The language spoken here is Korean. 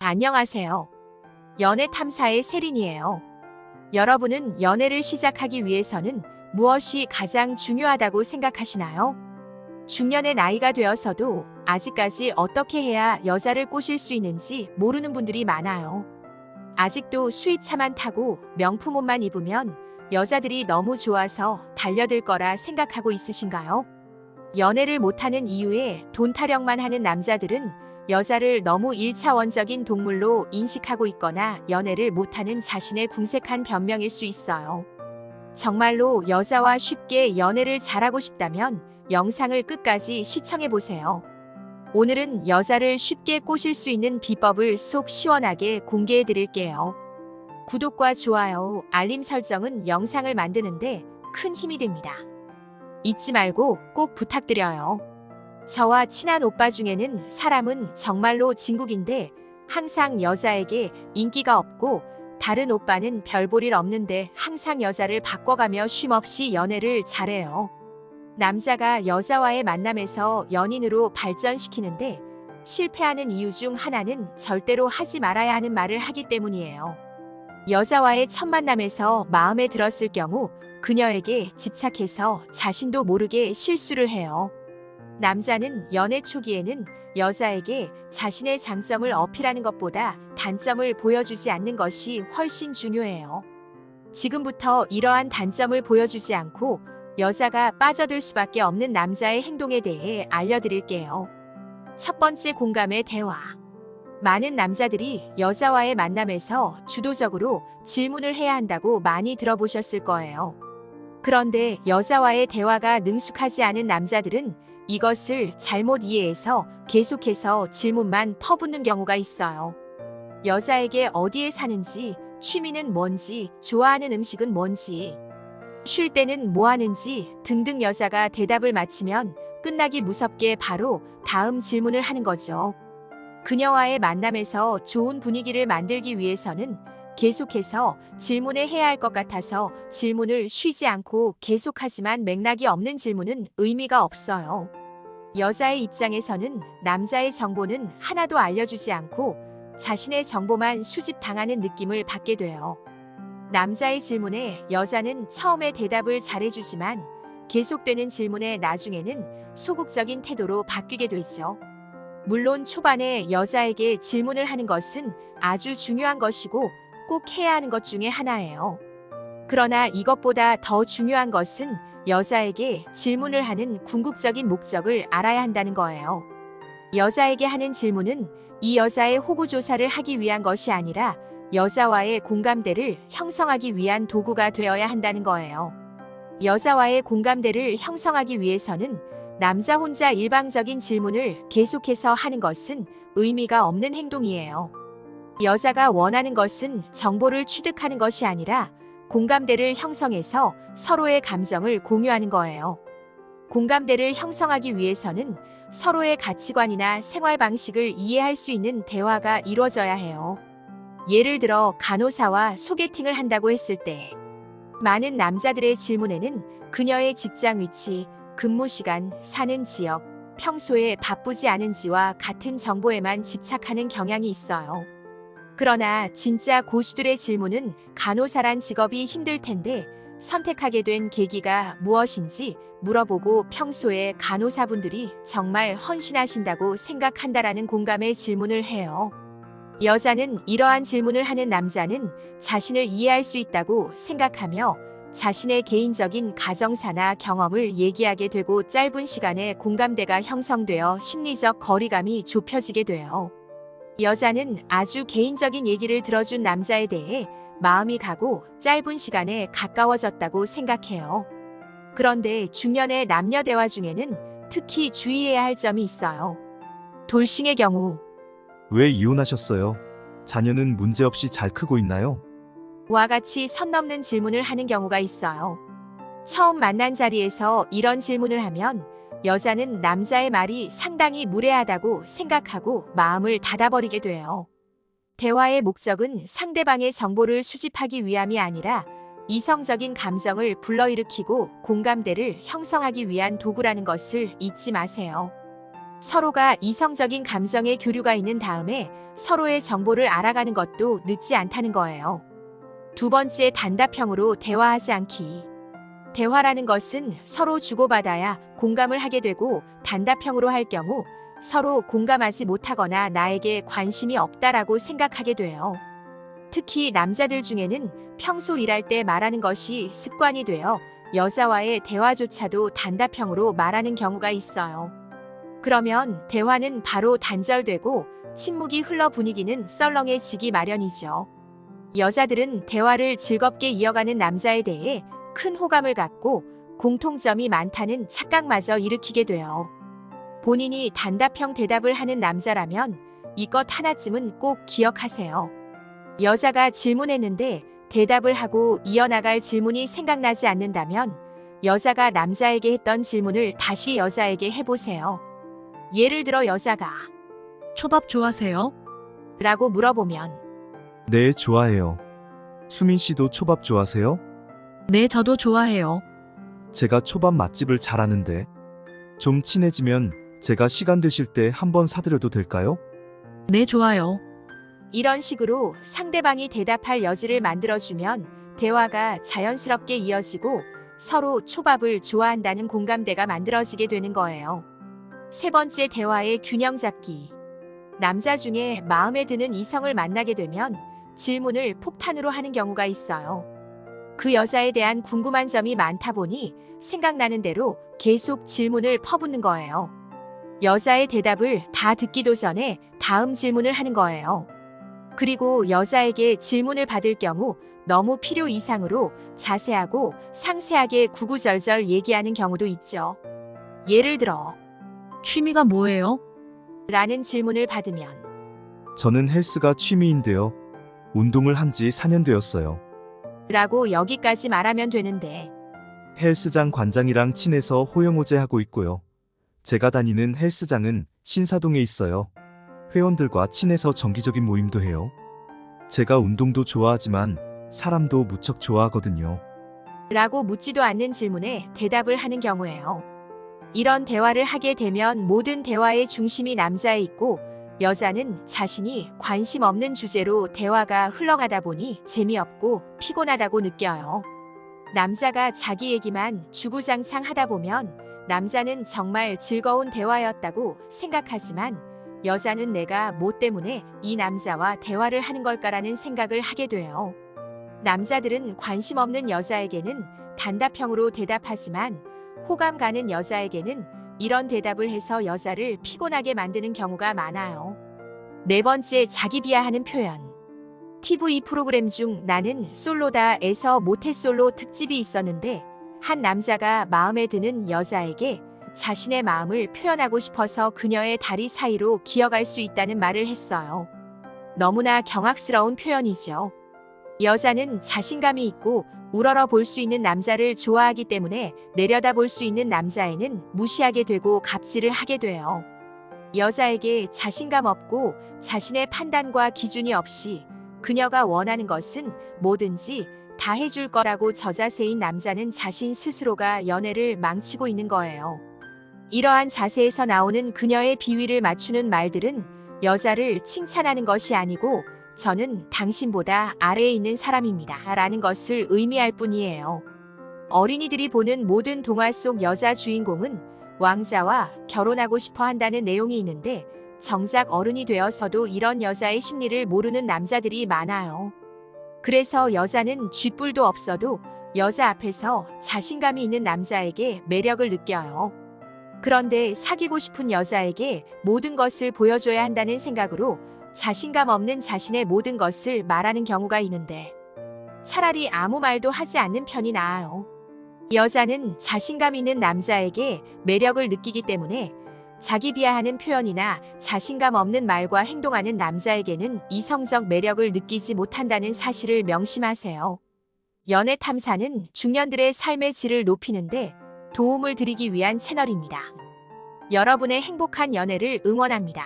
안녕하세요. 연애 탐사의 세린이에요. 여러분은 연애를 시작하기 위해서는 무엇이 가장 중요하다고 생각하시나요? 중년의 나이가 되어서도 아직까지 어떻게 해야 여자를 꼬실 수 있는지 모르는 분들이 많아요. 아직도 수입차만 타고 명품 옷만 입으면 여자들이 너무 좋아서 달려들 거라 생각하고 있으신가요? 연애를 못하는 이유에 돈 타령만 하는 남자들은 여자를 너무 1차원적인 동물로 인식하고 있거나 연애를 못하는 자신의 궁색한 변명일 수 있어요. 정말로 여자와 쉽게 연애를 잘하고 싶다면 영상을 끝까지 시청해보세요. 오늘은 여자를 쉽게 꼬실 수 있는 비법을 속 시원하게 공개해드릴게요. 구독과 좋아요, 알림 설정은 영상을 만드는데 큰 힘이 됩니다. 잊지 말고 꼭 부탁드려요. 저와 친한 오빠 중에는 사람은 정말로 진국인데 항상 여자에게 인기가 없고 다른 오빠는 별 볼 일 없는데 항상 여자를 바꿔가며 쉼없이 연애를 잘해요. 남자가 여자와의 만남에서 연인으로 발전시키는데 실패하는 이유 중 하나는 절대로 하지 말아야 하는 말을 하기 때문이에요. 여자와의 첫 만남에서 마음에 들었을 경우 그녀에게 집착해서 자신도 모르게 실수를 해요. 남자는 연애 초기에는 여자에게 자신의 장점을 어필하는 것보다 단점을 보여주지 않는 것이 훨씬 중요해요. 지금부터 이러한 단점을 보여주지 않고 여자가 빠져들 수밖에 없는 남자의 행동에 대해 알려드릴게요. 첫 번째, 공감의 대화. 많은 남자들이 여자와의 만남에서 주도적으로 질문을 해야 한다고 많이 들어보셨을 거예요. 그런데 여자와의 대화가 능숙하지 않은 남자들은 이것을 잘못 이해해서 계속해서 질문만 퍼붓는 경우가 있어요. 여자에게 어디에 사는지, 취미는 뭔지, 좋아하는 음식은 뭔지, 쉴 때는 뭐 하는지 등등 여자가 대답을 마치면 끝나기 무섭게 바로 다음 질문을 하는 거죠. 그녀와의 만남에서 좋은 분위기를 만들기 위해서는 계속해서 질문을 해야 할 것 같아서 질문을 쉬지 않고 계속하지만 맥락이 없는 질문은 의미가 없어요. 여자의 입장에서는 남자의 정보는 하나도 알려주지 않고 자신의 정보만 수집당하는 느낌을 받게 돼요. 남자의 질문에 여자는 처음에 대답을 잘해주지만 계속되는 질문에 나중에는 소극적인 태도로 바뀌게 되죠. 물론 초반에 여자에게 질문을 하는 것은 아주 중요한 것이고 꼭 해야 하는 것 중에 하나예요. 그러나 이것보다 더 중요한 것은 여자에게 질문을 하는 궁극적인 목적을 알아야 한다는 거예요. 여자에게 하는 질문은 이 여자의 호구 조사를 하기 위한 것이 아니라 여자와의 공감대를 형성하기 위한 도구가 되어야 한다는 거예요. 여자와의 공감대를 형성하기 위해서는 남자 혼자 일방적인 질문을 계속해서 하는 것은 의미가 없는 행동이에요. 여자가 원하는 것은 정보를 취득하는 것이 아니라 공감대를 형성해서 서로의 감정을 공유하는 거예요. 공감대를 형성하기 위해서는 서로의 가치관이나 생활 방식을 이해할 수 있는 대화가 이루어져야 해요. 예를 들어 간호사와 소개팅을 한다고 했을 때 많은 남자들의 질문에는 그녀의 직장 위치, 근무 시간, 사는 지역, 평소에 바쁘지 않은지와 같은 정보에만 집착하는 경향이 있어요. 그러나 진짜 고수들의 질문은 간호사란 직업이 힘들 텐데 선택하게 된 계기가 무엇인지 물어보고 평소에 간호사분들이 정말 헌신하신다고 생각한다라는 공감의 질문을 해요. 여자는 이러한 질문을 하는 남자는 자신을 이해할 수 있다고 생각하며 자신의 개인적인 가정사나 경험을 얘기하게 되고 짧은 시간에 공감대가 형성되어 심리적 거리감이 좁혀지게 돼요. 여자는 아주 개인적인 얘기를 들어준 남자에 대해 마음이 가고 짧은 시간에 가까워졌다고 생각해요. 그런데 중년의 남녀 대화 중에는 특히 주의해야 할 점이 있어요. 돌싱의 경우 왜 이혼하셨어요? 자녀는 문제없이 잘 크고 있나요? 와 같이 선 넘는 질문을 하는 경우가 있어요. 처음 만난 자리에서 이런 질문을 하면 여자는 남자의 말이 상당히 무례하다고 생각하고 마음을 닫아버리게 돼요. 대화의 목적은 상대방의 정보를 수집하기 위함이 아니라 이성적인 감정을 불러일으키고 공감대를 형성하기 위한 도구라는 것을 잊지 마세요. 서로가 이성적인 감정의 교류가 있는 다음에 서로의 정보를 알아가는 것도 늦지 않다는 거예요. 두 번째, 단답형으로 대화하지 않기. 대화라는 것은 서로 주고받아야 공감을 하게 되고, 단답형으로 할 경우 서로 공감하지 못하거나 나에게 관심이 없다라고 생각하게 돼요. 특히 남자들 중에는 평소 일할 때 말하는 것이 습관이 되어 여자와의 대화조차도 단답형으로 말하는 경우가 있어요. 그러면 대화는 바로 단절되고 침묵이 흘러 분위기는 썰렁해지기 마련이죠. 여자들은 대화를 즐겁게 이어가는 남자에 대해 큰 호감을 갖고 공통점이 많다는 착각마저 일으키게 돼요. 본인이 단답형 대답을 하는 남자라면 이것 하나쯤은 꼭 기억하세요. 여자가 질문했는데 대답을 하고 이어나갈 질문이 생각나지 않는다면 여자가 남자에게 했던 질문을 다시 여자에게 해보세요. 예를 들어 여자가 초밥 좋아하세요? 라고 물어보면 네, 좋아해요. 수민 씨도 초밥 좋아하세요? 네, 저도 좋아해요. 제가 초밥 맛집을 잘 아는데. 좀 친해지면 제가 시간 되실 때 한번 사드려도 될까요? 네, 좋아요. 이런 식으로 상대방이 대답할 여지를 만들어주면 대화가 자연스럽게 이어지고 서로 초밥을 좋아한다는 공감대가 만들어지게 되는 거예요. 세 번째, 대화의 균형 잡기. 남자 중에 마음에 드는 이성을 만나게 되면 질문을 폭탄으로 하는 경우가 있어요. 그 여자에 대한 궁금한 점이 많다 보니 생각나는 대로 계속 질문을 퍼붓는 거예요. 여자의 대답을 다 듣기도 전에 다음 질문을 하는 거예요. 그리고 여자에게 질문을 받을 경우 너무 필요 이상으로 자세하고 상세하게 구구절절 얘기하는 경우도 있죠. 예를 들어 취미가 뭐예요? 라는 질문을 받으면 저는 헬스가 취미인데요. 운동을 한 지 4년 되었어요. 라고 여기까지 말하면 되는데 헬스장 관장이랑 친해서 호영호제 하고 있고요. 제가 다니는 헬스장은 신사동에 있어요. 회원들과 친해서 정기적인 모임도 해요. 제가 운동도 좋아하지만 사람도 무척 좋아하거든요. 라고 묻지도 않는 질문에 대답을 하는 경우예요. 이런 대화를 하게 되면 모든 대화의 중심이 남자에 있고 여자는 자신이 관심 없는 주제로 대화가 흘러가다 보니 재미없고 피곤하다고 느껴요. 남자가 자기 얘기만 주구장창 하다 보면 남자는 정말 즐거운 대화였다고 생각하지만 여자는 내가 뭐 때문에 이 남자와 대화를 하는 걸까라는 생각을 하게 돼요. 남자들은 관심 없는 여자에게는 단답형으로 대답하지만 호감 가는 여자에게는 이런 대답을 해서 여자를 피곤하게 만드는 경우가 많아요. 네 번째, 자기 비하하는 표현. TV 프로그램 중 나는 솔로다에서 모태솔로 특집이 있었는데 한 남자가 마음에 드는 여자에게 자신의 마음을 표현하고 싶어서 그녀의 다리 사이로 기어갈 수 있다는 말을 했어요. 너무나 경악스러운 표현이죠. 여자는 자신감이 있고 우러러 볼 수 있는 남자를 좋아하기 때문에 내려다 볼 수 있는 남자애는 무시하게 되고 갑질을 하게 돼요. 여자에게 자신감 없고 자신의 판단과 기준이 없이 그녀가 원하는 것은 뭐든지 다 해줄 거라고 저자세인 남자는 자신 스스로가 연애를 망치고 있는 거예요. 이러한 자세에서 나오는 그녀의 비위를 맞추는 말들은 여자를 칭찬하는 것이 아니고 저는 당신보다 아래에 있는 사람입니다 라는 것을 의미할 뿐이에요. 어린이들이 보는 모든 동화 속 여자 주인공은 왕자와 결혼하고 싶어 한다는 내용이 있는데 정작 어른이 되어서도 이런 여자의 심리를 모르는 남자들이 많아요. 그래서 여자는 쥐뿔도 없어도 여자 앞에서 자신감이 있는 남자에게 매력을 느껴요. 그런데 사귀고 싶은 여자에게 모든 것을 보여줘야 한다는 생각으로 자신감 없는 자신의 모든 것을 말하는 경우가 있는데 차라리 아무 말도 하지 않는 편이 나아요. 여자는 자신감 있는 남자에게 매력을 느끼기 때문에 자기 비하하는 표현이나 자신감 없는 말과 행동하는 남자에게는 이성적 매력을 느끼지 못한다는 사실을 명심하세요. 연애 탐사는 중년들의 삶의 질을 높이는데 도움을 드리기 위한 채널입니다. 여러분의 행복한 연애를 응원합니다.